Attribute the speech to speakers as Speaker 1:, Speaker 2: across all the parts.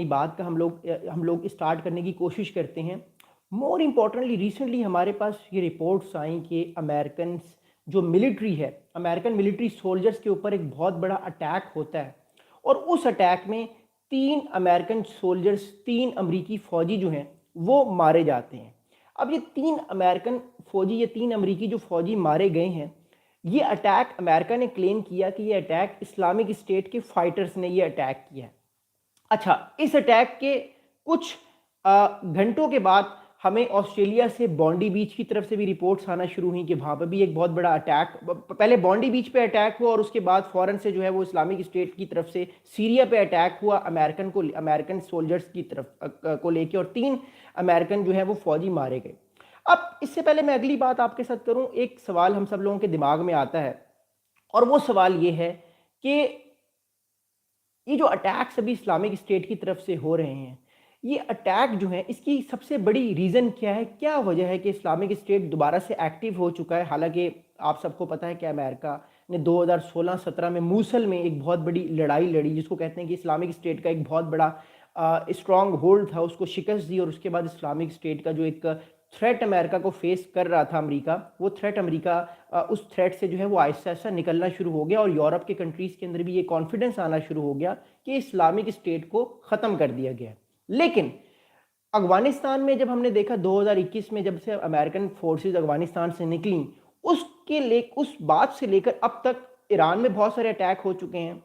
Speaker 1: बात का हम लोग स्टार्ट करने की कोशिश करते हैं। मोर इम्पोर्टेंटली रिसेंटली हमारे पास ये रिपोर्ट्स आई कि अमेरिकन जो मिलिट्री है, अमेरिकन मिलिट्री सोल्जर्स के ऊपर एक बहुत बड़ा अटैक होता है और उस अटैक में 3 अमेरिकन सोल्जर्स, 3 अमरीकी फ़ौजी जो हैं वो मारे जाते हैं। अब ये 3 अमेरिकन फ़ौजी, ये 3 अमरीकी जो फ़ौजी मारे गए हैं, ये अटैक अमेरिका ने क्लेम किया कि ये अटैक इस्लामिक स्टेट के फाइटर्स ने ये अटैक किया है। अच्छा, इस अटैक के कुछ घंटों के बाद हमें ऑस्ट्रेलिया से बॉन्डी बीच की तरफ से भी रिपोर्ट्स आना शुरू हुई कि वहाँ पर भी एक बहुत बड़ा अटैक, पहले बॉन्डी बीच पे अटैक हुआ और उसके बाद फ़ौरन से जो है वो इस्लामिक स्टेट की तरफ से सीरिया पे अटैक हुआ अमेरिकन सोल्जर्स की तरफ को लेके, और 3 अमेरिकन जो है वो फ़ौजी मारे गए। अब इससे पहले मैं अगली बात आपके साथ करूँ, एक सवाल हम सब लोगों के दिमाग में आता है और वो सवाल ये है कि ये जो अटैक्स अभी इस्लामिक स्टेट की तरफ से हो रहे हैं, ये अटैक जो है इसकी सबसे बड़ी रीज़न क्या है? क्या वजह है कि इस्लामिक स्टेट दोबारा से एक्टिव हो चुका है? हालांकि आप सबको पता है कि अमेरिका ने 2016-17 में मूसल में एक बहुत बड़ी लड़ाई लड़ी, जिसको कहते हैं कि इस्लामिक स्टेट का एक बहुत बड़ा स्ट्रॉन्ग होल्ड था, उसको शिकस्त दी और उसके बाद इस्लामिक स्टेट का जो एक थ्रेट अमेरिका को फेस कर रहा था अमेरिका, वो थ्रेट अमेरिका उस थ्रेट से जो है वो आहिस्ता आहिस्ता निकलना शुरू हो गया और यूरोप के कंट्रीज़ के अंदर भी ये कॉन्फिडेंस आना शुरू हो गया कि इस्लामिक स्टेट को ख़त्म कर दिया गया। लेकिन अफ़गानिस्तान में जब हमने देखा 2021 में, जब से अमेरिकन फोर्सेस अफ़गानिस्तान से निकली, उस बात से लेकर अब तक ईरान में बहुत सारे अटैक हो चुके हैं,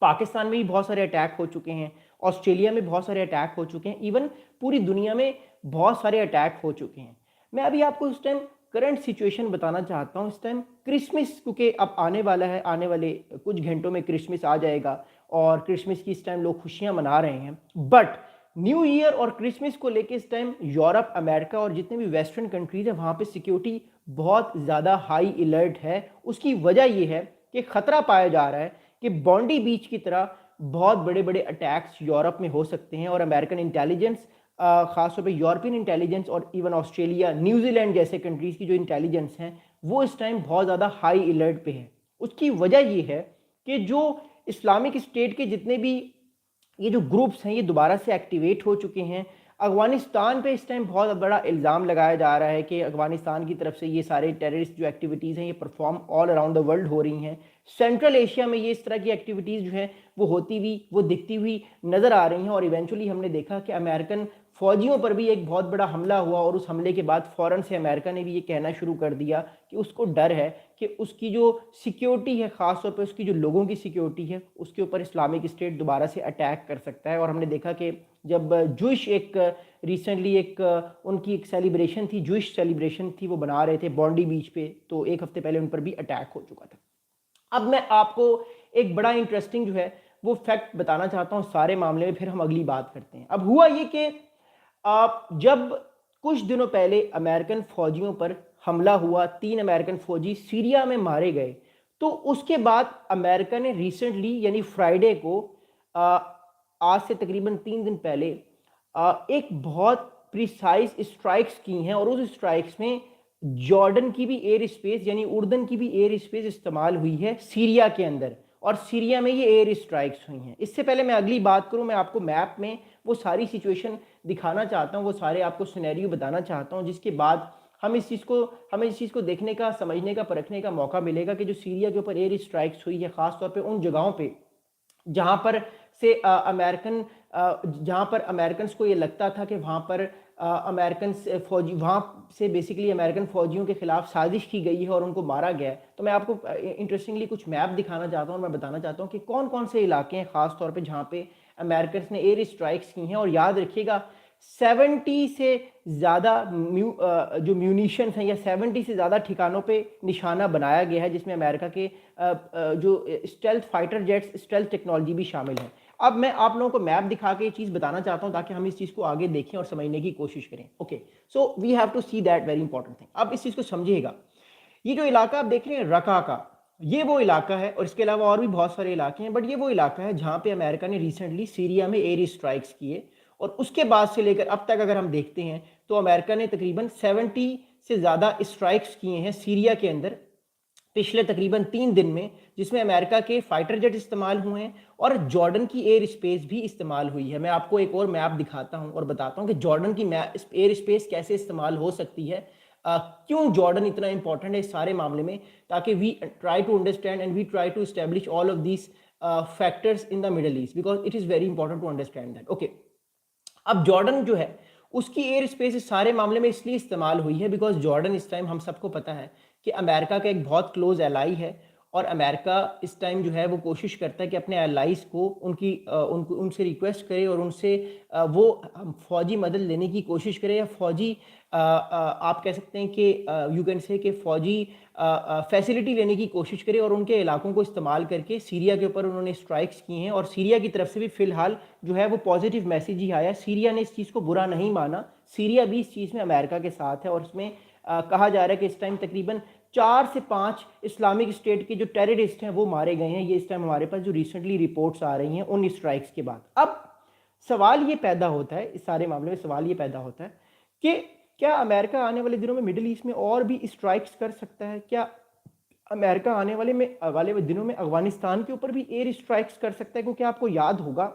Speaker 1: पाकिस्तान में भी बहुत सारे अटैक हो चुके हैं, ऑस्ट्रेलिया में बहुत सारे अटैक हो चुके हैं, इवन पूरी दुनिया में बहुत सारे अटैक हो चुके हैं। मैं अभी आपको इस टाइम करंट सिचुएशन बताना चाहता हूँ। इस टाइम क्रिसमस, क्योंकि अब आने वाला है, आने वाले कुछ घंटों में क्रिसमस आ जाएगा और क्रिसमस की इस टाइम लोग खुशियाँ मना रहे हैं। बट न्यू ईयर और क्रिसमस को लेके इस टाइम यूरोप, अमेरिका और जितने भी वेस्टर्न कंट्रीज है, वहाँ पे सिक्योरिटी बहुत ज़्यादा हाई अलर्ट है। उसकी वजह यह है कि खतरा पाया जा रहा है कि बॉन्डी बीच की तरह बहुत बड़े बड़े अटैक्स यूरोप में हो सकते हैं और अमेरिकन इंटेलिजेंस, खासतौर पे यूरोपियन इंटेलिजेंस और इवन ऑस्ट्रेलिया, न्यूजीलैंड जैसे कंट्रीज़ की जो इंटेलिजेंस हैं वो इस टाइम बहुत ज़्यादा हाई अलर्ट पे है। उसकी वजह ये है कि जो इस्लामिक स्टेट के जितने भी ये जो ग्रुप्स हैं ये दोबारा से एक्टिवेट हो चुके हैं। अफ़गानिस्तान पे इस टाइम बहुत बड़ा इल्ज़ाम लगाया जा रहा है कि अफ़गानिस्तान की तरफ से ये सारे टेररिस्ट जो एक्टिविटीज़ हैं ये perform all around the world हो रही हैं। सेंट्रल एशिया में ये इस तरह की एक्टिविटीज़ जो हैं वो होती हुई, वो दिखती हुई नज़र आ रही हैं और इवेंचुअली हमने देखा कि अमेरिकन फ़ौजियों पर भी एक बहुत बड़ा हमला हुआ और उस हमले के बाद फ़ौरन से अमेरिका ने भी ये कहना शुरू कर दिया कि उसको डर है कि उसकी जो सिक्योरिटी है, ख़ास तौर पे उसकी जो लोगों की सिक्योरिटी है, उसके ऊपर इस्लामिक स्टेट दोबारा से अटैक कर सकता है। और हमने देखा कि जब जूश एक रिसेंटली एक उनकी एक सेलिब्रेशन थी, जूश सेलिब्रेशन थी, वो बना रहे थे बॉन्डी बीच पे, तो एक हफ्ते पहले उन पर भी अटैक हो चुका था। अब मैं आपको एक बड़ा इंटरेस्टिंग जो है वो फैक्ट बताना चाहता हूँ सारे मामले में, फिर हम अगली बात करते हैं। अब हुआ ये कि जब कुछ दिनों पहले अमेरिकन फौजियों पर हमला हुआ, 3 अमेरिकन फौजी सीरिया में मारे गए, तो उसके बाद अमेरिका ने रिसेंटली यानी फ्राइडे को, आज से तकरीबन 3 दिन पहले, एक बहुत प्रिसाइज स्ट्राइक्स की हैं और उस स्ट्राइक्स में जॉर्डन की भी एयर स्पेस यानी उर्दन की भी एयर स्पेस इस्तेमाल हुई है सीरिया के अंदर, और सीरिया में ये एयर स्ट्राइक्स हुई हैं। इससे पहले मैं अगली बात करूं, मैं आपको मैप में वो सारी सिचुएशन दिखाना चाहता हूं, वो सारे आपको सिनेरियो बताना चाहता हूं, जिसके बाद हमें इस चीज़ को देखने का, समझने का, परखने का मौका मिलेगा कि जो सीरिया के ऊपर एयर स्ट्राइक्स हुई है, ख़ासतौर पर उन जगहों पर जहाँ पर से अमेरिकन जहाँ पर अमेरिकन्स को ये लगता था कि वहाँ पर अमेरिकन फौजी, वहाँ से बेसिकली अमेरिकन फौजियों के खिलाफ साजिश की गई है और उनको मारा गया है। तो मैं आपको इंटरेस्टिंगली कुछ मैप दिखाना चाहता हूँ और मैं बताना चाहता हूँ कि कौन कौन से इलाके हैं ख़ास तौर पे जहाँ पे अमेरिकन ने एयर स्ट्राइक्स की हैं। और याद रखिएगा 70 से ज़्यादा जो म्यूनिशंस हैं या 70 से ज़्यादा ठिकानों पे निशाना बनाया गया है, जिसमें अमेरिका के जो stealth fighter jets, stealth technology भी शामिल है। अब मैं आप लोगों को मैप दिखा के ये चीज़ बताना चाहता हूँ ताकि हम इस चीज़ को आगे देखें और समझने की कोशिश करें। Okay, so we have to see that very important thing. अब इस चीज़ को समझिएगा, ये जो इलाका आप देख रहे हैं रका का, ये वो इलाका है और इसके अलावा और भी बहुत सारे इलाके हैं, बट ये वो इलाका है जहाँ पे अमेरिका ने रिसेंटली सीरिया में एयर स्ट्राइक्स किए। और उसके बाद से लेकर अब तक अगर हम देखते हैं तो अमेरिका ने तकरीबन 70 से ज़्यादा स्ट्राइक्स किए हैं सीरिया के अंदर, पिछले तकरीबन 3 दिन में, जिसमें अमेरिका के फाइटर जेट इस्तेमाल हुए हैं और जॉर्डन की एयर स्पेस भी इस्तेमाल हुई है। मैं आपको एक और मैप दिखाता हूं और बताता हूं कि जॉर्डन की एयर स्पेस कैसे इस्तेमाल हो सकती है, क्यों जॉर्डन इतना इंपॉर्टेंट है इस सारे मामले में, ताकि we try to understand and we try to establish all of these factors in the Middle East, because it is very important to understand that. Okay, अब जॉर्डन जो है उसकी एयर स्पेस इस सारे मामले में इसलिए इस्तेमाल हुई है बिकॉज जॉर्डन इस टाइम हम सबको पता है कि अमेरिका का एक बहुत क्लोज एलाई है, और अमेरिका इस टाइम जो है वो कोशिश करता है कि अपने एलाइज को उनको उनसे रिक्वेस्ट करे और उनसे वो फौजी मदद लेने की कोशिश करे, या फौजी आप कह सकते हैं कि यू कैन से कि फौजी फैसिलिटी लेने की कोशिश करे, और उनके इलाकों को इस्तेमाल करके सीरिया के ऊपर उन्होंने स्ट्राइक्स किए हैं। और सीरिया की तरफ से भी फ़िलहाल जो है वो पॉजिटिव मैसेज ही आया। सीरिया ने इस चीज़ को बुरा नहीं माना, सीरिया भी इस चीज़ में अमेरिका के साथ है, और इसमें कहा जा रहा है कि इस टाइम तकरीबन 4 से 5 इस्लामिक स्टेट के जो टेररिस्ट हैं वो मारे गए हैं। ये इस टाइम हमारे पास जो रिसेंटली रिपोर्ट्स आ रही हैं उन स्ट्राइक्स के बाद। अब सवाल ये पैदा होता है, इस सारे मामले में सवाल ये पैदा होता है कि क्या अमेरिका आने वाले दिनों में मिडिल ईस्ट में और भी स्ट्राइक्स कर सकता है? क्या अमेरिका आने वाले दिनों में अफगानिस्तान के ऊपर भी एयर स्ट्राइक्स कर सकता है? क्योंकि आपको याद होगा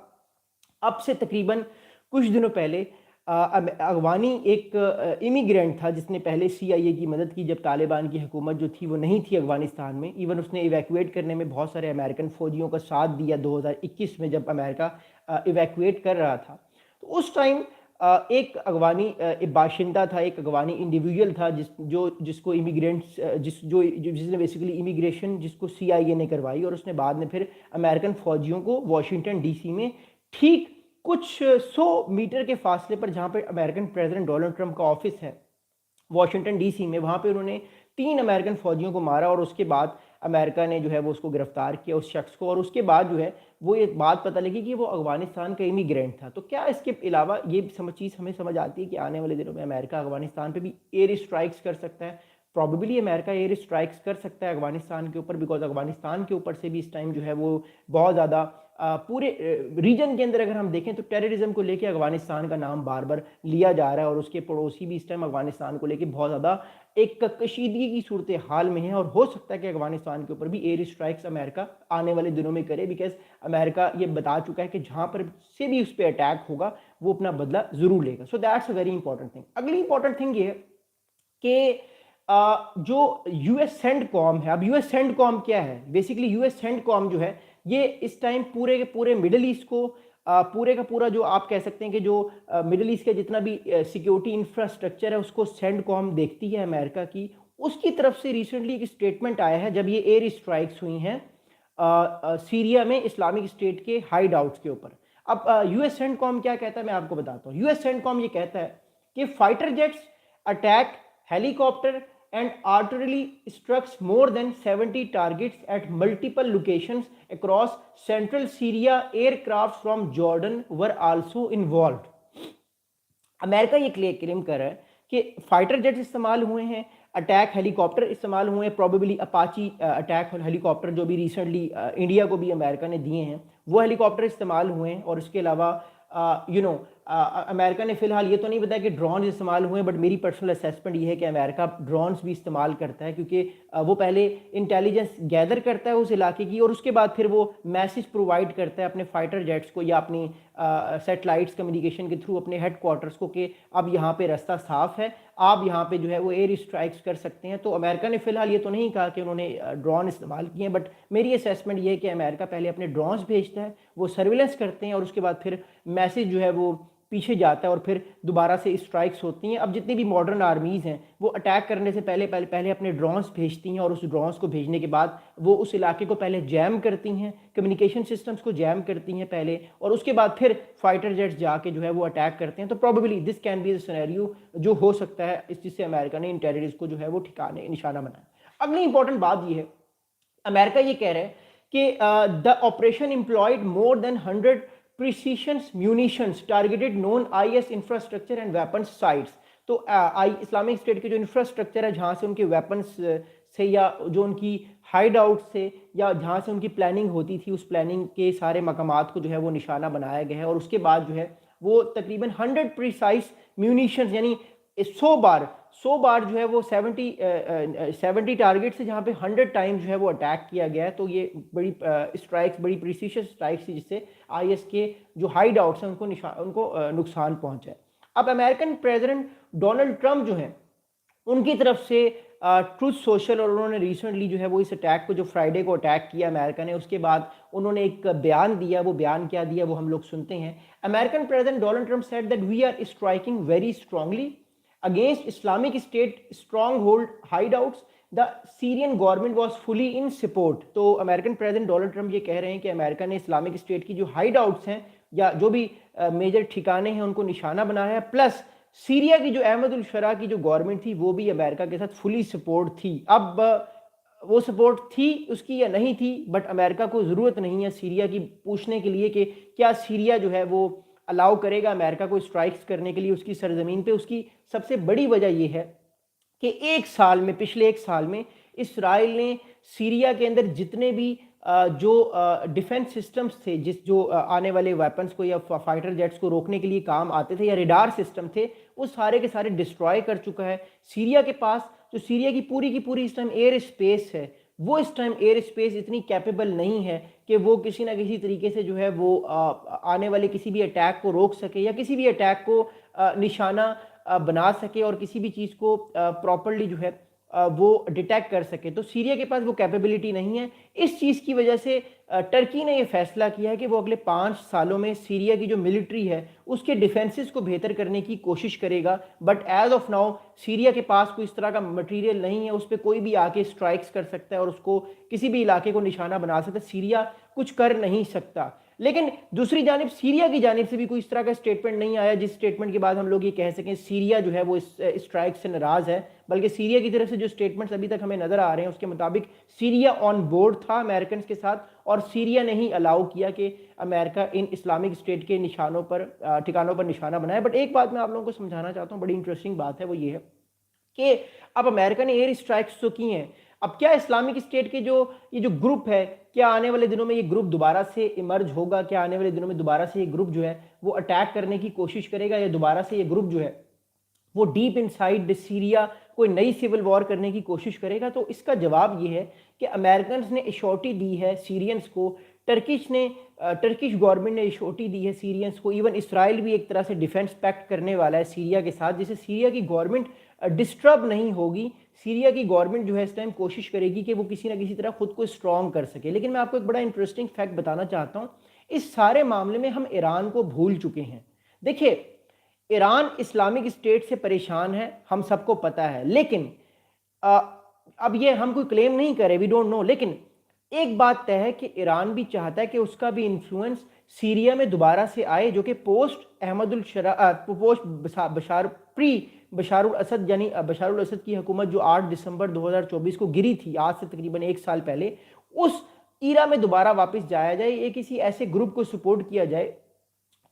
Speaker 1: अब से तकरीबन कुछ दिनों पहले अफगानी एक इमिग्रेंट था जिसने पहले CIA की मदद की जब तालिबान की हुकूमत जो थी वो नहीं थी अफगानिस्तान में। इवन उसने इवैक्यूएट करने में बहुत सारे अमेरिकन फ़ौजियों का साथ दिया 2021 में जब अमेरिका इवैक्यूएट कर रहा था। तो उस टाइम एक अफगानी बाशिंदा था, एक अफगानी इंडिविजुअल था जिसको इमिग्रेंट्स जिसने बेसिकली इमिग्रेशन जिसको CIA ने करवाई, और उसने बाद में फिर अमेरिकन फ़ौजियों को वाशिंगटन DC में ठीक कुछ 100 मीटर के फासले पर, जहाँ पे अमेरिकन प्रेसिडेंट डोनाल्ड ट्रंप का ऑफिस है वाशिंगटन DC में, वहाँ पे उन्होंने 3 अमेरिकन फ़ौजियों को मारा, और उसके बाद अमेरिका ने जो है वो उसको गिरफ्तार किया उस शख्स को, और उसके बाद जो है वो एक बात पता लगी कि वो अफगानिस्तान का इमिग्रेंट था। तो क्या इसके अलावा ये चीज़ हमें समझ आती है कि आने वाले दिनों में अमेरिका अफगानिस्तान पे भी एयर स्ट्राइक्स कर सकता है? प्रॉबेबली अमेरिका एयर स्ट्राइक्स कर सकता है अफगानिस्तान के ऊपर, बिकॉज अफगानिस्तान के ऊपर से भी इस टाइम जो है वो बहुत ज़्यादा पूरे रीजन के अंदर अगर हम देखें तो टेररिज्म को लेके अफगानिस्तान का नाम बार बार लिया जा रहा है, और उसके पड़ोसी भी इस टाइम अफगानिस्तान को लेके बहुत ज़्यादा एक कशीदगी की सूरत हाल में है, और हो सकता है कि अफगानिस्तान के ऊपर भी एयर स्ट्राइक्स अमेरिका आने वाले दिनों में करे, बिकॉज अमेरिका ये बता चुका है कि जहाँ पर से भी उस पर अटैक होगा वो अपना बदला ज़रूर लेगा। So that's a very important thing. अगली इंपॉर्टेंट थिंग ये है कि जो US सेंडकॉम है, अब US सेंडकॉम क्या है? बेसिकली US सेंडकॉम जो है ये इस टाइम पूरे के पूरे मिडल ईस्ट को पूरे का पूरा जो आप कह सकते हैं कि जो मिडल ईस्ट का जितना भी सिक्योरिटी इंफ्रास्ट्रक्चर है उसको सेंडकॉम देखती है अमेरिका की। उसकी तरफ से रिसेंटली एक स्टेटमेंट आया है जब ये एयर स्ट्राइक्स हुई हैं सीरिया में इस्लामिक स्टेट के हाइड आउट्स के ऊपर। अब US सेंडकॉम क्या कहता है मैं आपको बताता हूँ। US सेंडकॉम ये कहता है कि fighter jets attack helicopter and artillery struck more than 70 targets at multiple locations across central Syria. Aircraft from Jordan were also involved. America ये क्लेम कर रहा है कि फाइटर जेट इस्तेमाल हुए हैं, अटैक हेलीकॉप्टर इस्तेमाल हुए हैं, प्रोबेबली अपाची अटैक हेलीकॉप्टर जो भी रिसेंटली इंडिया को भी अमेरिका ने दिए हैं वो हेलीकॉप्टर इस्तेमाल हुए हैं, और उसके अलावा अमेरिका ने फिलहाल ये तो नहीं बताया कि ड्रोन इस्तेमाल हुए, बट मेरी पर्सनल असेसमेंट ये है कि अमेरिका ड्रोन्स भी इस्तेमाल करता है, क्योंकि वो पहले इंटेलिजेंस गैदर करता है उस इलाके की, और उसके बाद फिर वो मैसेज प्रोवाइड करता है अपने फाइटर जेट्स को या अपनी सैटेलाइट्स कम्युनिकेशन के थ्रू अपने हेडक्वार्टर्स को कि अब यहाँ पे रास्ता साफ है, आप यहाँ पे जो है वो एयर स्ट्राइक्स कर सकते हैं। तो अमेरिका ने फिलहाल ये तो नहीं कहा कि उन्होंने ड्रोन इस्तेमाल किए हैं, बट मेरी असेसमेंट ये है कि अमेरिका पहले अपने ड्रोन्स भेजता है, वो सर्विलेंस करते हैं, और उसके बाद फिर मैसेज जो है वो पीछे जाता है और फिर दोबारा से स्ट्राइक्स होती हैं। अब जितनी भी मॉडर्न आर्मीज़ हैं वो अटैक करने से पहले अपने ड्रोन्स भेजती हैं, और उस ड्रोन्स को भेजने के बाद वो उस इलाके को पहले जैम करती हैं, कम्युनिकेशन सिस्टम्स को जैम करती हैं पहले, और उसके बाद फिर फाइटर जेट्स जाके जो है वो अटैक करते हैं। तो probably this can be the scenario जो हो सकता है इस चीज़ से अमेरिका ने इन टेररिस्ट को जो है वो ठिकाने निशाना बनाया। अगली इंपॉर्टेंट बात ये है, अमेरिका ये कह रहा है कि the operation employed more than 100 precision munitions targeted known IS infrastructure and weapons sites। तो इस्लामिक स्टेट के जो इंफ्रास्ट्रक्चर है जहाँ से उनके वेपन्स से या जो उनकी हाइड आउट से या जहाँ से उनकी प्लानिंग होती थी उस प्लानिंग के सारे मकामात को जो है वो निशाना बनाया गया है, और उसके बाद जो है वो तकरीबन 100 प्रिसाइज म्यूनिशंस यानी 100 बार जो है वो 70 टारगेट से जहाँ पे 100 टाइम्स जो है वो अटैक किया गया है। तो ये बड़ी स्ट्राइक्स, बड़ी प्रिसीशियस स्ट्राइक्स थी जिससे आईएस के जो हाइड आउट्स हैं उनको नुकसान पहुंचा है। अब अमेरिकन प्रेसिडेंट डोनाल्ड ट्रंप जो हैं उनकी तरफ से ट्रूथ सोशल और उन्होंने रिसेंटली जो है वो इस अटैक को, जो फ्राइडे को अटैक किया अमेरिका ने, उसके बाद उन्होंने एक बयान दिया। वो बयान क्या दिया वो हम लोग सुनते हैं। American president Donald Trump said that we are striking very strongly against Islamic State stronghold hideouts, the Syrian government was fully in support. तो अमेरिकन प्रेसिडेंट डोनाल्ड ट्रंप ये कह रहे हैं कि अमेरिका ने इस्लामिक स्टेट की जो hide outs हैं या जो भी मेजर ठिकाने हैं उनको निशाना बनाया है, प्लस सीरिया की जो अहमद उल शरा की जो गवर्नमेंट थी वो भी अमेरिका के साथ फुली सपोर्ट थी। अब वो सपोर्ट थी उसकी या नहीं थी, बट अमेरिका को ज़रूरत नहीं है सीरिया की पूछने के लिए कि क्या सीरिया जो है वो अलाउ करेगा अमेरिका को स्ट्राइक्स करने के लिए उसकी सरजमीन पे। उसकी सबसे बड़ी वजह यह है कि पिछले एक साल में इसराइल ने सीरिया के अंदर जितने भी जो डिफेंस सिस्टम्स थे, जो आने वाले वेपन्स को या फाइटर जेट्स को रोकने के लिए काम आते थे या रेडार सिस्टम थे, वो सारे के सारे डिस्ट्रॉय कर चुका है। सीरिया के पास जो सीरिया की पूरी इस टाइम एयर स्पेस है, वो इस टाइम एयर स्पेस इतनी कैपेबल नहीं है कि वो किसी ना किसी तरीके से जो है वो आने वाले किसी भी अटैक को रोक सके या किसी भी अटैक को निशाना बना सके और किसी भी चीज़ को प्रॉपरली जो है वो डिटेक्ट कर सके। तो सीरिया के पास वो कैपेबिलिटी नहीं है। इस चीज़ की वजह से टर्की ने ये फैसला किया है कि वो अगले 5 सालों में सीरिया की जो मिलिट्री है उसके डिफेंसेस को बेहतर करने की कोशिश करेगा। But as of now Syria के पास कोई इस तरह का मटेरियल नहीं है, उस पर कोई भी आके स्ट्राइक्स कर सकता है और उसको किसी भी इलाके को निशाना बना सकता है। सीरिया कुछ कर नहीं सकता। लेकिन दूसरी जानिब सीरिया की जानिब से भी कोई इस तरह का स्टेटमेंट नहीं आया जिस स्टेटमेंट के बाद हम लोग ये कह सकें सीरिया जो है वो इस स्ट्राइक से नाराज़ है। बल्कि सीरिया की तरफ से जो स्टेटमेंट्स अभी तक हमें नज़र आ रहे हैं उसके मुताबिक सीरिया ऑन बोर्ड था अमेरिकन के साथ और सीरिया ने ही अलाउ किया कि अमेरिका इन इस्लामिक स्टेट के ठिकानों पर निशाना बनाए। बट एक बात मैं आप लोगों को समझाना चाहता हूँ, बड़ी इंटरेस्टिंग बात है, वो ये है कि अब अमेरिका ने एयर स्ट्राइक्स तो की हैं, अब क्या इस्लामिक स्टेट के ये जो ग्रुप है, क्या आने वाले दिनों में ये ग्रुप दोबारा से इमर्ज होगा? क्या आने वाले दिनों में दोबारा से ये ग्रुप जो है वो अटैक करने की कोशिश करेगा या दोबारा से ये ग्रुप जो है वो डीप इनसाइड सीरिया कोई नई सिविल वॉर करने की कोशिश करेगा? तो इसका जवाब ये है कि अमेरिकन ने एश्योरिटी दी है सीरियंस को, टर्किश गवर्नमेंट ने एश्योरिटी दी है सीरियंस को। इवन इसराइल भी एक तरह से डिफेंस पैक्ट करने वाला है सीरिया के साथ, जिससे सीरिया की गवर्नमेंट डिस्टर्ब नहीं होगी। सीरिया की गवर्नमेंट जो है इस टाइम कोशिश करेगी कि वो किसी ना किसी तरह खुद को स्ट्रॉन्ग कर सके। लेकिन मैं आपको एक बड़ा इंटरेस्टिंग फैक्ट बताना चाहता हूँ, इस सारे मामले में हम ईरान को भूल चुके हैं। देखिए, ईरान इस्लामिक स्टेट से परेशान है, हम सबको पता है, लेकिन अब ये हम कोई क्लेम नहीं करें, वी डोंट नो, लेकिन एक बात तय है कि ईरान भी चाहता है कि उसका भी इन्फ्लुएंस सीरिया में दोबारा से आए, जो कि पोस्ट अहमदुल शरा पोस्ट बशारुल असद यानी बशारुल असद की हुकूमत जो 8 दिसंबर 2024 को गिरी थी, आज से तकरीबन एक साल पहले, उस ईरा में दोबारा वापस जाया जाए, ये किसी ऐसे ग्रुप को सपोर्ट किया जाए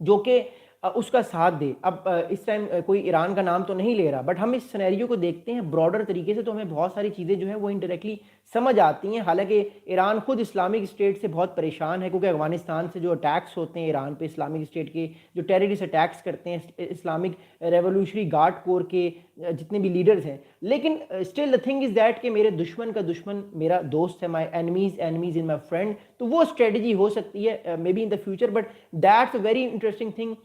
Speaker 1: जो कि उसका साथ दे। अब इस टाइम कोई ईरान का नाम तो नहीं ले रहा, बट हम इस सिनेरियो को देखते हैं ब्रॉडर तरीके से तो हमें बहुत सारी चीज़ें जो है वो इनडायरेक्टली समझ आती हैं। हालांकि ईरान खुद इस्लामिक स्टेट से बहुत परेशान है, क्योंकि अफगानिस्तान से जो अटैक्स होते हैं ईरान पे, इस्लामिक स्टेट के जो टेररिस्ट अटैक्स करते हैं इस्लामिक रेवोल्यूशनरी गार्ड कोर के जितने भी लीडर्स हैं। लेकिन still the thing is that कि मेरे दुश्मन का दुश्मन मेरा दोस्त है, माई एनिमीज इन माई फ्रेंड। तो वो स्ट्रेटजी हो सकती है may be in the future, but that's a very interesting thing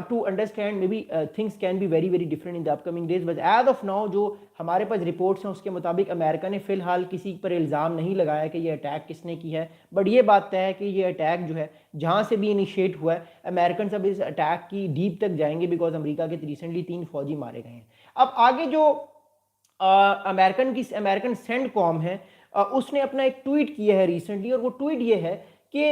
Speaker 1: to understand. Maybe things can be very different in the upcoming days, but as of now जो हमारे पास reports हैं उसके मुताबिक अमेरिका ने फिलहाल किसी पर इल्ज़ाम नहीं लगाया कि ये अटैक किसने की है। बट ये बात तय है कि ये अटैक जो है जहाँ से भी इनिशिएट हुआ है, अमेरिकन सब इस अटैक की डीप तक जाएंगे, बिकॉज अमेरिका के रिसेंटली 3 फौजी मारे गए हैं। अब आगे जो अमेरिकन सेंडकॉम है, उसने अपना एक ट्वीट किया है रिसेंटली, और वो ट्वीट ये है कि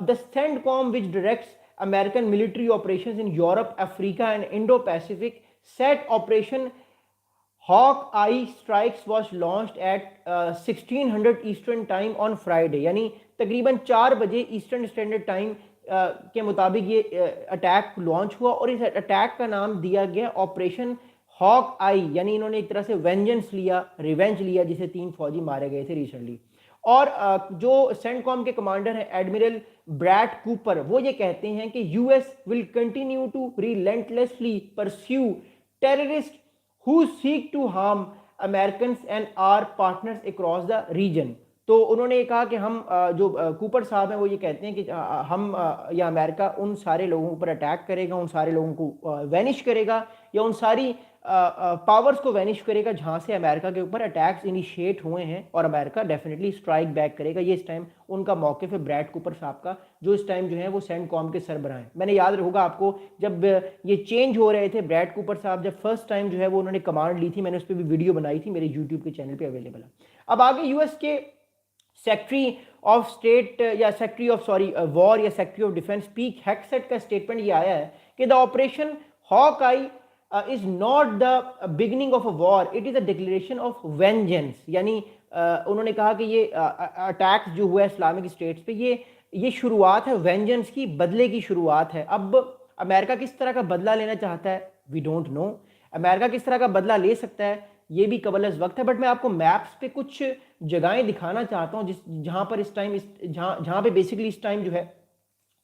Speaker 1: the CENTCOM which directs American military operations in Europe, Africa and Indo-Pacific said Operation Hawkeye Strikes was launched at 1600 Eastern Time on Friday, यानी तकरीबन 4 बजे ईस्टर्न स्टैंडर्ड टाइम के मुताबिक ये अटैक लॉन्च हुआ, और इस अटैक का नाम दिया गया ऑपरेशन हॉक आई, यानी इन्होंने एक तरह से रिवेंज लिया जिसे 3 फौजी मारे गए थे रिसेंटली। और जो सेंटकॉम के कमांडर हैं एडमिरल ब्रैड कूपर, वो ये कहते हैं कि US will continue to relentlessly pursue terrorist who seek to harm Americans and our partners across the region. तो उन्होंने ये कहा कि हम जो कूपर साहब हैं वो ये कहते हैं कि हम या अमेरिका उन सारे लोगों के ऊपर अटैक करेगा, उन सारे लोगों को वैनिश करेगा या उन सारी पावर्स को वैनिश करेगा जहां से अमेरिका के ऊपर अटैक्स इनिशिएट हुए हैं, और अमेरिका डेफिनेटली स्ट्राइक बैक करेगा। ये इस टाइम उनका मौके पे ब्रैड कूपर साहब का, जो इस टाइम जो है वो सेंटकॉम के सरबराह हैं। मैंने याद होगा आपको जब ये चेंज हो रहे थे, ब्रैड कूपर साहब जब फर्स्ट टाइम जो है वो उन्होंने कमांड ली थी, मैंने उस पर भी वीडियो बनाई थी, मेरे यूट्यूब के चैनल पर अवेलेबल है। अब आगे यूएस के सेक्रेटरी ऑफ स्टेट या सेक्रेटरी ऑफ वॉर या secretary of defence Pete Hegseth का स्टेटमेंट ये आया है कि the operation Hawkeye is not the beginning of a war, it is a declaration of vengeance. यानी उन्होंने कहा कि ये अटैक जो हुआ है इस्लामिक स्टेट्स पे, ये शुरुआत है वेंजेंस की, बदले की शुरुआत है। अब अमेरिका किस तरह का बदला लेना चाहता है, वी डोंट नो। अमेरिका किस तरह का बदला ले सकता है ये भी कबल अज़ वक्त है, बट मैं आपको मैप्स पे कुछ जगहें दिखाना चाहता हूँ जहाँ पर इस टाइम जहाँ पे बेसिकली इस टाइम जो है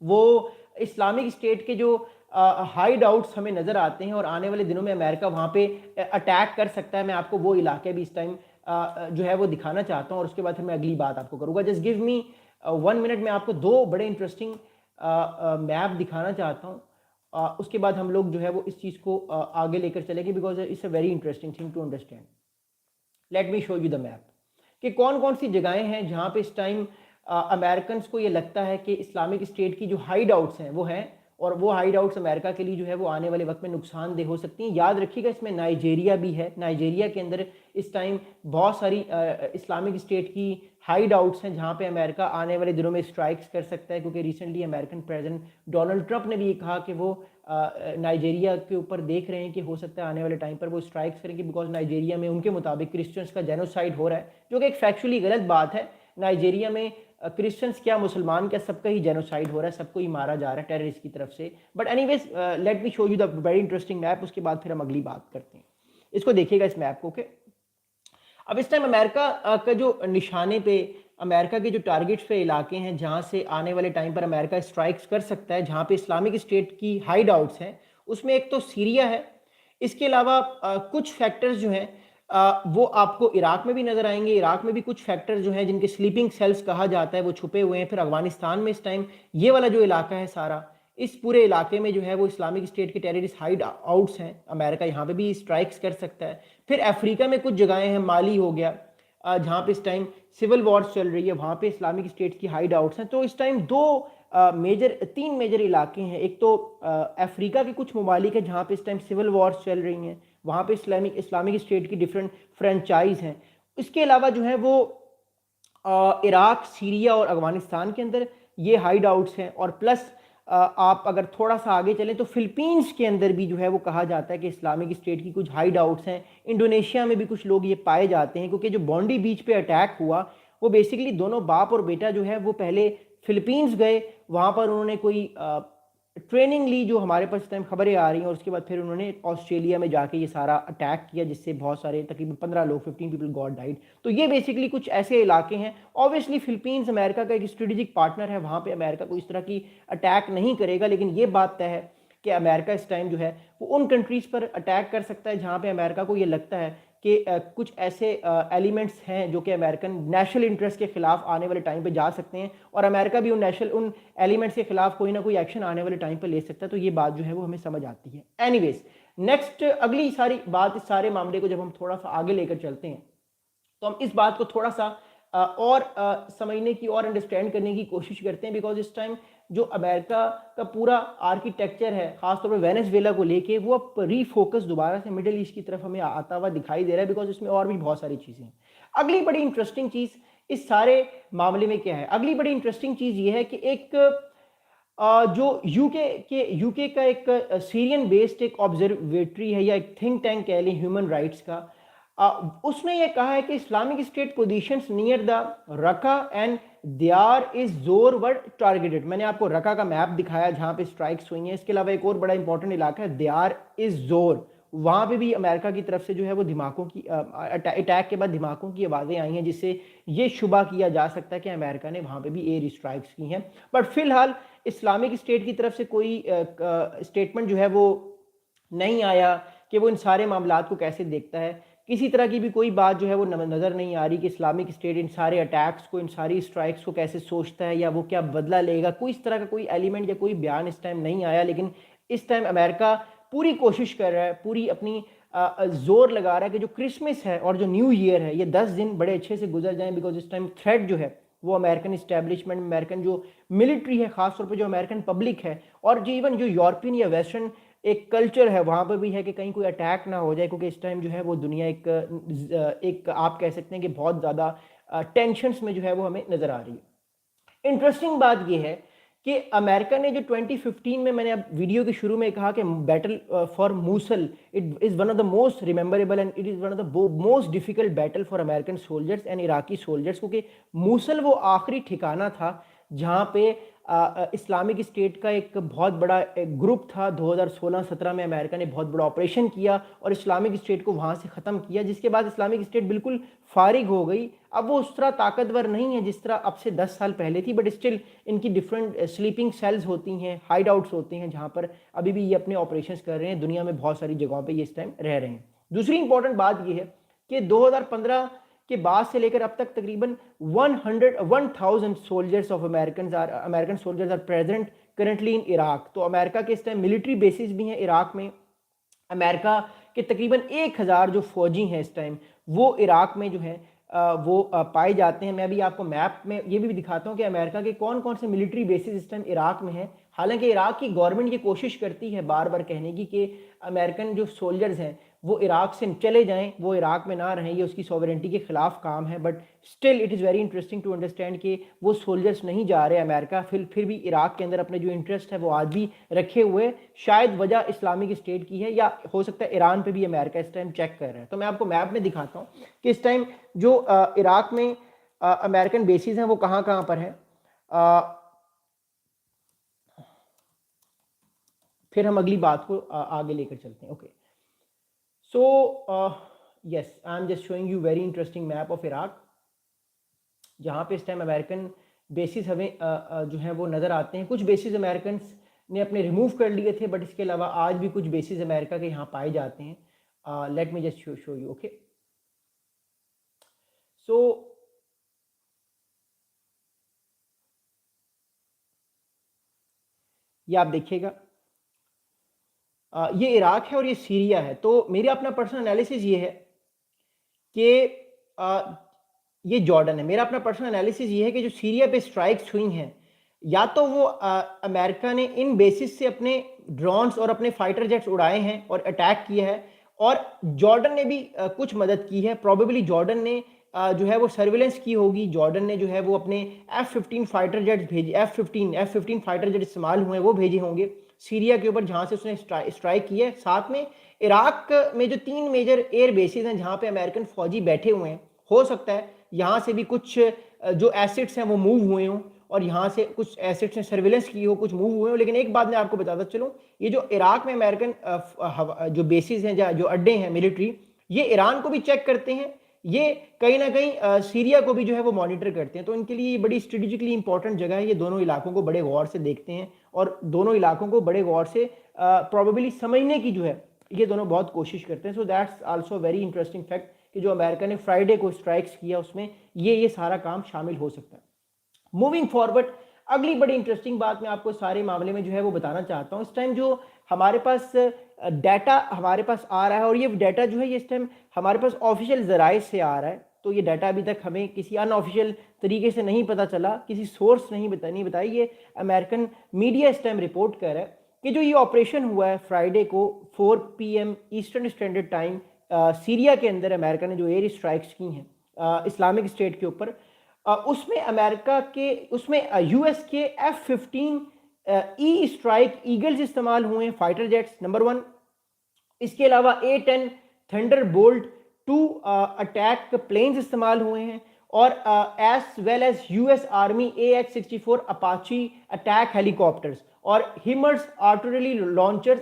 Speaker 1: वो इस्लामिक स्टेट के जो हाइड आउट्स हमें नज़र आते हैं, और आने वाले दिनों में अमेरिका वहाँ पे अटैक कर सकता है। मैं आपको वो इलाके भी इस टाइम जो है वो दिखाना चाहता हूँ, और उसके बाद फिर मैं अगली बात आपको करूँगा। जस्ट गिव मी 1 मिनट, में आपको 2 बड़े इंटरेस्टिंग मैप दिखाना चाहता हूँ। उसके बाद हम लोग जो है वो इस चीज़ को आगे लेकर चलेंगे, because it's a very interesting thing to understand. Let me show you the map कि कौन कौन सी जगहें हैं जहाँ पे इस टाइम अमेरिकन को ये लगता है कि इस्लामिक स्टेट की जो हाइड आउट्स हैं वो हैं, और वो हाइड आउट्स अमेरिका के लिए जो है वो आने वाले वक्त में नुकसानदेह हो सकती हैं। याद रखिएगा इसमें नाइजेरिया भी है। नाइजेरिया के अंदर इस टाइम बहुत सारी इस्लामिक स्टेट की हाइड आउट्स हैं जहाँ पे अमेरिका आने वाले दिनों में स्ट्राइक्स कर सकता है, क्योंकि recently American president Donald Trump ने भी ये कहा कि वो नाइजेरिया के ऊपर देख रहे हैं कि हो सकता है आने वाले टाइम पर वो स्ट्राइक्स करेंगे, बिकॉज नाइजेरिया में उनके मुताबिक क्रिश्चियंस का जेनोसाइड हो रहा है, जो कि एक फैक्चुअली गलत बात है। नाइजेरिया में क्रिश्चियंस क्या, मुसलमान क्या, सबका ही जेनोसाइड हो रहा है, सबको ही मारा जा रहा है टेररिस्ट की तरफ से। But anyways late me show you the very interesting map, उसके बाद फिर हम अगली बात करते हैं। इसको देखिएगा इस मैप को। अब इस टाइम अमेरिका का जो निशाने पे, अमेरिका के जो टारगेट्स पे इलाके हैं जहां से आने वाले टाइम पर अमेरिका स्ट्राइक्स कर सकता है, जहां पे इस्लामिक स्टेट की हाइड आउट्स हैं, उसमें एक तो सीरिया है। इसके अलावा कुछ फैक्टर्स जो हैं वो आपको इराक में भी नजर आएंगे। इराक में भी कुछ फैक्टर्स जो हैं जिनके स्लीपिंग सेल्स कहा जाता है वो छुपे हुए हैं। फिर अफगानिस्तान में इस टाइम ये वाला जो इलाका है सारा, इस पूरे इलाके में जो है वो इस्लामिक स्टेट के टेररिस्ट हाइड आउट्स हैं। अमेरिका यहाँ पे भी स्ट्राइक्स कर सकता है। फिर अफ्रीका में कुछ जगहें हैं, माली हो गया जहाँ पे इस टाइम सिविल वॉर्स चल रही है, वहाँ पे इस्लामिक स्टेट की हाइड आउट्स हैं। तो इस टाइम तीन मेजर इलाके हैं। एक तो अफ्रीका के कुछ ममालिक है जहाँ पे इस टाइम सिविल वॉर्स चल रही हैं, वहाँ पे इस्लामिक स्टेट की डिफरेंट फ्रेंचाइज हैं। इसके अलावा जो है वो इराक, सीरिया और अफगानिस्तान के अंदर ये हाइड आउट्स हैं। और प्लस आप अगर थोड़ा सा आगे चलें तो फिलीपींस के अंदर भी जो है वो कहा जाता है कि इस्लामिक स्टेट की कुछ हाइड आउट्स हैं। इंडोनेशिया में भी कुछ लोग ये पाए जाते हैं, क्योंकि जो बॉन्डी बीच पे अटैक हुआ वो बेसिकली दोनों बाप और बेटा जो है वो पहले फिलीपींस गए, वहाँ पर उन्होंने कोई ट्रेनिंग ली, जो हमारे पास इस टाइम खबरें आ रही हैं, और उसके बाद फिर उन्होंने ऑस्ट्रेलिया में जाके ये सारा अटैक किया, जिससे बहुत सारे तकरीबन 15 लोग 15 पीपल गॉट डाइड। तो ये बेसिकली कुछ ऐसे इलाके हैं। ऑब्वियसली फिलीपींस अमेरिका का एक स्ट्रेटेजिक पार्टनर है, वहाँ पे अमेरिका को इस तरह की अटैक नहीं करेगा, लेकिन ये बात तय है कि अमेरिका इस टाइम जो है वो उन कंट्रीज़ पर अटैक कर सकता है जहाँ पे अमेरिका को ये लगता है कि कुछ ऐसे एलिमेंट्स हैं जो कि अमेरिकन नेशनल इंटरेस्ट के खिलाफ आने वाले टाइम पे जा सकते हैं, और अमेरिका भी उन एलिमेंट्स के खिलाफ कोई ना कोई एक्शन आने वाले टाइम पे ले सकता है। तो ये बात जो है वो हमें समझ आती है। एनीवेज नेक्स्ट अगली सारी बात, इस सारे मामले को जब हम थोड़ा सा आगे लेकर चलते हैं तो हम इस बात को थोड़ा सा और समझने की और अंडरस्टैंड करने की कोशिश करते हैं, बिकॉज इस टाइम जो अमेरिका का पूरा आर्किटेक्चर है, खासतौर पर वेनेजुएला को लेके, वो अब रीफोकस दोबारा से मिडिल ईस्ट की तरफ हमें आता हुआ दिखाई दे रहा है, बिकॉज इसमें और भी बहुत सारी चीज़ें हैं। अगली बड़ी इंटरेस्टिंग चीज़ इस सारे मामले में क्या है? अगली बड़ी इंटरेस्टिंग चीज़ ये है कि एक जो यूके का एक सीरियन बेस्ड एक ऑब्जर्वेटरी है या एक थिंक टैंक कह लें ह्यूमन राइट्स का, उसने ये कहा है कि Islamic state positions near the Raqqa and Deir ez Zor were targeted. मैंने आपको रका का मैप दिखाया जहां पे स्ट्राइक्स हुई हैं। इसके अलावा एक और बड़ा इंपॉर्टेंट इलाका है दियार इज जोर, वहां पे भी अमेरिका की तरफ से जो है वो धमाकों की अटैक के बाद धमाकों की आवाज़ें आई हैं, जिससे ये शुबा किया जा सकता है कि अमेरिका ने वहां पे भी एयर स्ट्राइक्स की हैं। बट फिलहाल इस्लामिक स्टेट की तरफ से कोई स्टेटमेंट जो है वो नहीं आया कि वो इन सारे मामलात को कैसे देखता है। किसी तरह की भी कोई बात जो है वो नज़र नहीं आ रही कि इस्लामिक स्टेट इन सारे अटैक्स को, इन सारी स्ट्राइक्स को कैसे सोचता है या वो क्या बदला लेगा। कोई इस तरह का कोई एलिमेंट या कोई बयान इस टाइम नहीं आया, लेकिन इस टाइम अमेरिका पूरी कोशिश कर रहा है, पूरी अपनी जोर लगा रहा है कि जो क्रिसमस है और जो न्यू ईयर है ये 10 दिन बड़े अच्छे से गुजर जाएं, बिकॉज इस टाइम थ्रेट जो है वो अमेरिकन इस्टेब्लिशमेंट, अमेरिकन जो मिलिट्री है, खासतौर पे जो अमेरिकन पब्लिक है और जो इवन जो यूरोपियन या वेस्टर्न एक कल्चर है वहाँ पर भी है कि कहीं कोई अटैक ना हो जाए, क्योंकि इस टाइम जो है वो दुनिया एक आप कह सकते हैं कि बहुत ज़्यादा टेंशन्स में जो है वो हमें नज़र आ रही है। इंटरेस्टिंग बात ये है कि अमेरिका ने जो 2015 में, मैंने अब वीडियो के शुरू में कहा कि battle for Mosul, it is one of the most rememberable and it is one of the most difficult battle for American soldiers and Iraqi soldiers, क्योंकि मूसल वो आखिरी ठिकाना था जहाँ पे इस्लामिक स्टेट का एक बहुत बड़ा एक ग्रुप था। 2016-17 में अमेरिका ने बहुत बड़ा ऑपरेशन किया और इस्लामिक स्टेट को वहाँ से ख़त्म किया, जिसके बाद इस्लामिक स्टेट बिल्कुल फारिग हो गई। अब वो उस तरह ताकतवर नहीं है जिस तरह अब से 10 साल पहले थी, बट स्टिल इनकी डिफरेंट स्लीपिंग सेल्स होती हैं, हाइड आउट्स होते हैं, जहाँ पर अभी भी ये अपने ऑपरेशंस कर रहे हैं। दुनिया में बहुत सारी जगहों पर ये इस टाइम रह रहे हैं। दूसरी इंपॉर्टेंट बात ये है कि 2015 के बाद से लेकर अब तक तकरीबन 1000 soldiers of American soldiers are present currently in Iraq. तो अमेरिका के इस टाइम मिलिट्री बेसिस भी हैं इराक में। अमेरिका के तकरीबन 1000 जो फौजी हैं इस टाइम वो इराक में जो है वो पाए जाते हैं। मैं अभी आपको मैप में ये भी दिखाता हूँ कि अमेरिका के कौन कौन से मिलिट्री बेसिस इस टाइम इराक में हैं। हालांकि इराक की गवर्नमेंट ये कोशिश करती है बार बार कहने की कि अमेरिकन जो सोल्जर्स हैं वो इराक से चले जाएं, वो इराक में ना रहें, ये उसकी सॉवरेंटी के खिलाफ काम है। But still it is very interesting to understand कि वो सोल्जर्स नहीं जा रहे अमेरिका फिर भी इराक के अंदर अपने जो इंटरेस्ट है वो आज भी रखे हुए। शायद वजह इस्लामिक स्टेट की है या हो सकता है ईरान पे भी अमेरिका इस टाइम चेक कर रहा है। तो मैं आपको मैप में दिखाता हूँ कि इस टाइम जो इराक में अमेरिकन बेसिस हैं वो कहाँ कहाँ पर हैं। फिर हम अगली बात को आगे लेकर चलते हैं। Okay, so yes, I am just showing you very interesting map of Iraq, जहाँ पे इस टाइम अमेरिकन बेसिस हमें जो है वो नज़र आते हैं। कुछ बेसिस अमेरिकन ने अपने रिमूव कर लिए थे, बट इसके अलावा आज भी कुछ बेसिस अमेरिका के यहाँ पाए जाते हैं। Let me just show you. Okay, so ये आप देखिएगा, ये इराक है और ये सीरिया है। तो मेरा अपना पर्सनल एनालिसिस ये है कि ये जॉर्डन है। मेरा अपना पर्सनल एनालिसिस ये है कि जो सीरिया पे स्ट्राइक्स हुई हैं, या तो वो अमेरिका ने इन बेसिस से अपने ड्रोन्स और अपने फाइटर जेट्स उड़ाए हैं और अटैक किया है, और जॉर्डन ने भी कुछ मदद की है। प्रॉबेबली जॉर्डन ने जो है वो सर्विलेंस की होगी। जॉर्डन ने जो है वो अपने F-15 फाइटर जेट्स भेजे, F-15 फाइटर जेट इस्तेमाल हुए वो भेजे होंगे सीरिया के ऊपर, जहाँ से उसने स्ट्राइक की है। साथ में इराक में जो 3 मेजर एयर बेसिस हैं जहाँ पे अमेरिकन फौजी बैठे हुए हैं, हो सकता है यहाँ से भी कुछ जो एसेट्स हैं वो मूव हुए हों और यहाँ से कुछ एसेट्स ने सर्विलेंस की हो, कुछ मूव हुए हो। लेकिन एक बात मैं आपको बताता चलूँ, ये जो इराक में अमेरिकन जो बेसिस हैं, जो अड्डे हैं मिलिट्री, ये ईरान को भी चेक करते हैं, ये कहीं ना कहीं सीरिया को भी जो है वो मॉनिटर करते हैं। तो इनके लिए बड़ी स्ट्रेटेजिकली इंपॉर्टेंट जगह है। ये दोनों इलाकों को बड़े गौर से देखते हैं और दोनों इलाकों को बड़े गौर से प्रॉबेबली समझने की जो है ये दोनों बहुत कोशिश करते हैं। So that's also very interesting fact कि जो अमेरिका ने फ्राइडे को स्ट्राइक्स किया उसमें ये सारा काम शामिल हो सकता है। मूविंग फॉरवर्ड, अगली बड़ी इंटरेस्टिंग बात मैं आपको सारे मामले में जो है वो बताना चाहता हूँ। इस टाइम जो हमारे पास डाटा हमारे पास आ रहा है, और ये डाटा जो है ये इस टाइम हमारे पास ऑफिशियल ज़राए से आ रहा है। तो ये डाटा अभी तक हमें किसी अनऑफिशियल तरीके से नहीं पता चला, किसी सोर्स नहीं बताई। ये अमेरिकन मीडिया इस टाइम रिपोर्ट कर रहा है कि जो ये ऑपरेशन हुआ है फ्राइडे को 4 PM eastern standard time, Syria के अंदर अमेरिका ने जो एयर स्ट्राइक्स की हैं इस्लामिक स्टेट के ऊपर, उसमें यूएस के F-15 ई स्ट्राइक ईगल्स इस्तेमाल हुए हैं, फाइटर जेट्स नंबर 1। इसके अलावा A-10 थंडरबोल्ट 2 अटैक प्लेन्स इस्तेमाल हुए हैं, और as well as US army AH-64 Apache attack helicopters और हिमर्स आर्टिलरी लॉन्चर्स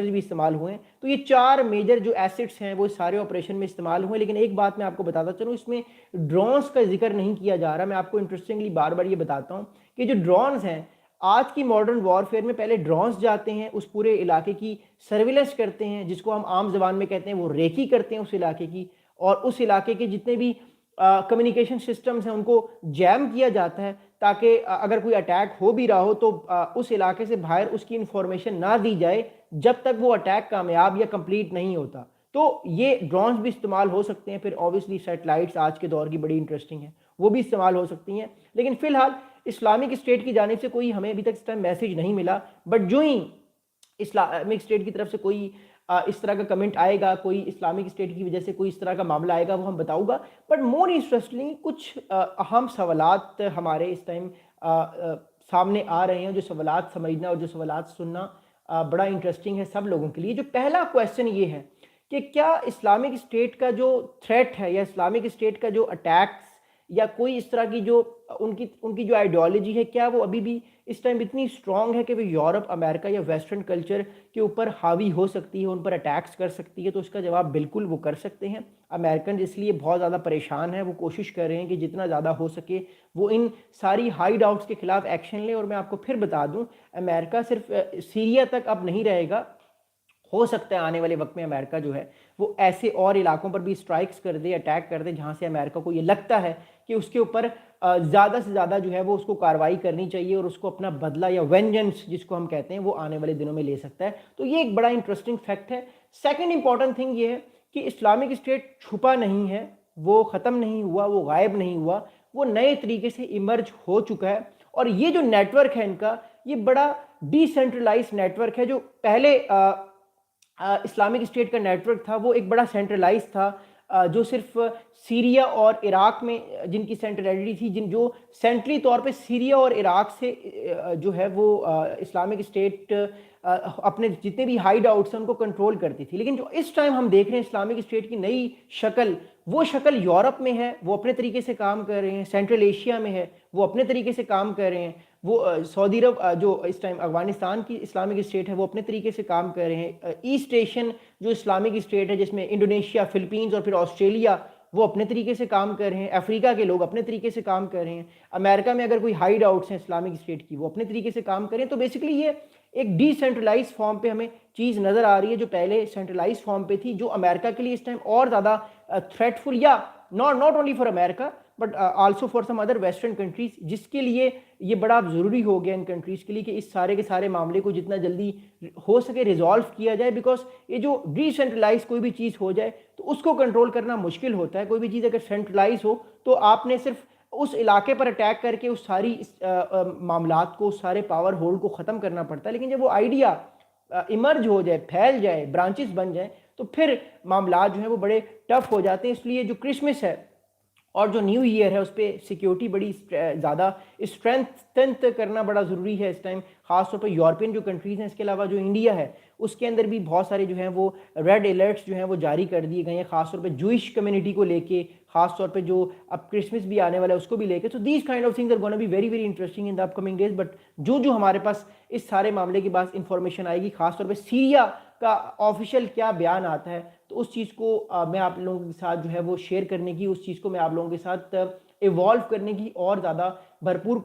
Speaker 1: भी इस्तेमाल हुए हैं। तो ये 4 मेजर जो एसेट्स हैं वो सारे ऑपरेशन में इस्तेमाल हुए। लेकिन एक बात मैं आपको बताता चलूँ, इसमें ड्रोन्स का जिक्र नहीं किया जा रहा। मैं आपको इंटरेस्टिंगली बार बार ये बताता हूँ कि जो ड्रोन्स हैं आज की मॉडर्न वॉरफेयर में पहले ड्रोन्स जाते हैं, उस पूरे इलाके की सर्विलेंस करते हैं, जिसको हम आम ज़बान में कहते हैं, वो रेकी करते हैं उस इलाके की, और उस इलाके के जितने भी कम्युनिकेशन सिस्टम्स हैं उनको जैम किया जाता है, ताकि अगर कोई अटैक हो भी रहा हो तो उस इलाके से बाहर उसकी इंफॉर्मेशन ना दी जाए जब तक वो अटैक कामयाब या कंप्लीट नहीं होता। तो ये ड्रोन्स भी इस्तेमाल हो सकते हैं। फिर ऑब्वियसली सैटेलाइट्स आज के दौर की बड़ी इंटरेस्टिंग है, वो भी इस्तेमाल हो सकती हैं। लेकिन फ़िलहाल इस्लामिक स्टेट की जानिब से कोई हमें अभी तक इस टाइम मैसेज नहीं मिला, बट जो ही इस्लामिक स्टेट की तरफ से कोई इस तरह का कमेंट आएगा, कोई इस्लामिक स्टेट की वजह से कोई इस तरह का मामला आएगा, वो हम बताऊंगा। बट मोर इंटरेस्टिंग कुछ अहम सवालात हमारे इस टाइम सामने आ रहे हैं, जो सवालात समझना और जो सवालात सुनना बड़ा इंटरेस्टिंग है सब लोगों के लिए। जो पहला क्वेश्चन ये है कि क्या इस्लामिक स्टेट का जो थ्रेट है या इस्लामिक स्टेट का जो अटैक्स या कोई इस तरह की जो उनकी उनकी जो आइडियोलॉजी है, क्या वो अभी भी इस टाइम इतनी स्ट्रॉन्ग है कि वो यूरोप, अमेरिका या वेस्टर्न कल्चर के ऊपर हावी हो सकती है, उन पर अटैक्स कर सकती है? तो उसका जवाब बिल्कुल वो कर सकते हैं। अमेरिकन इसलिए बहुत ज़्यादा परेशान है, वो कोशिश कर रहे हैं कि जितना ज़्यादा हो सके वो इन सारी हाइड आउट्स के खिलाफ एक्शन लें। और मैं आपको फिर बता दूँ, अमेरिका सिर्फ सीरिया तक अब नहीं रहेगा। हो सकता है आने वाले वक्त में अमेरिका जो है वो ऐसे और इलाकों पर भी स्ट्राइक्स कर दे, अटैक कर दे, जहां से अमेरिका को ये लगता है कि उसके ऊपर ज़्यादा से ज़्यादा जो है वो उसको कार्रवाई करनी चाहिए और उसको अपना बदला या वेंजेंस जिसको हम कहते हैं वो आने वाले दिनों में ले सकता है। तो ये एक बड़ा इंटरेस्टिंग फैक्ट है। सेकेंड इंपॉर्टेंट थिंग ये है कि इस्लामिक स्टेट छुपा नहीं है, वो ख़त्म नहीं हुआ, वो गायब नहीं हुआ, वो नए तरीके से इमर्ज हो चुका है। और ये जो नेटवर्क है इनका, ये बड़ा डिसेंट्रलाइज नेटवर्क है। जो पहले इस्लामिक स्टेट का नेटवर्क था वो एक बड़ा सेंट्रलाइज था, जो सिर्फ सीरिया और इराक में जिनकी सेंट्रलिटी थी, जिन जो सेंट्रली तौर पे सीरिया और इराक से जो है वो इस्लामिक स्टेट अपने जितने भी हाइड आउट्स हैं उनको कंट्रोल करती थी। लेकिन जो इस टाइम हम देख रहे हैं इस्लामिक स्टेट की नई शक्ल, वो शक्ल यूरोप में है, वो अपने तरीके से काम कर रहे हैं। सेंट्रल एशिया में है, वो अपने तरीके से काम कर रहे हैं। वो सऊदी अरब जो इस टाइम अफगानिस्तान की इस्लामिक स्टेट है वो अपने तरीके से काम कर रहे हैं। ईस्ट एशियन जो इस्लामिक स्टेट है जिसमें इंडोनेशिया, फिलीपींस और फिर ऑस्ट्रेलिया, वो अपने तरीके से काम कर रहे हैं। अफ्रीका के लोग अपने तरीके से काम कर रहे हैं। अमेरिका में अगर कोई हाइड आउट्स हैं इस्लामिक स्टेट की, वो अपने तरीके से काम करें। तो बेसिकली ये एक डिसेंट्रलाइज फॉर्म पे हमें चीज़ नज़र आ रही है, जो पहले सेंट्रलाइज फॉर्म पे थी, जो अमेरिका के लिए इस टाइम और ज़्यादा थ्रेटफुल, या not only for America but also for some other western countries, जिसके लिए ये बड़ा ज़रूरी हो गया इन कंट्रीज़ के लिए कि इस सारे के सारे मामले को जितना जल्दी हो सके रिजॉल्व किया जाए। बिकॉज ये जो डिसेंट्रलाइज कोई भी चीज़ हो जाए तो उसको कंट्रोल करना मुश्किल होता है। कोई भी चीज़ अगर सेंट्रलाइज हो तो आपने सिर्फ उस इलाके पर अटैक करके उस सारी मामलात को, उस सारे पावर होल्ड को ख़त्म करना पड़ता है। लेकिन जब वो आइडिया इमर्ज हो जाए, फैल जाए, ब्रांचेस बन जाए, तो फिर मामलात जो है वो बड़े टफ हो जाते हैं। इसलिए जो क्रिसमस है और जो न्यू ईयर है उस पर सिक्योरिटी बड़ी ज़्यादा स्ट्रेंथ करना बड़ा ज़रूरी है इस टाइम, ख़ासतौर पर यूरोपियन जो कंट्रीज़ हैं। इसके अलावा जो इंडिया है उसके अंदर भी बहुत सारे जो हैं वो रेड अलर्ट्स जो हैं वो जारी कर दिए गए हैं, ख़ासतौर पे जूइश कम्युनिटी को लेके, ख़ासतौर पे जो अब क्रिसमस भी आने वाला है उसको भी लेके। So these kind of things are gonna be very very interesting in the upcoming days. But जो हमारे पास इस सारे मामले के बाद इंफॉर्मेशन आएगी, ख़ासतौर पर सीरिया का ऑफिशियल क्या बयान आता है, तो उस चीज़ को मैं आप लोगों के साथ जो है वो शेयर करने की, उस चीज़ को मैं आप लोगों के साथ इवॉल्व करने की और ज़्यादा भरपूर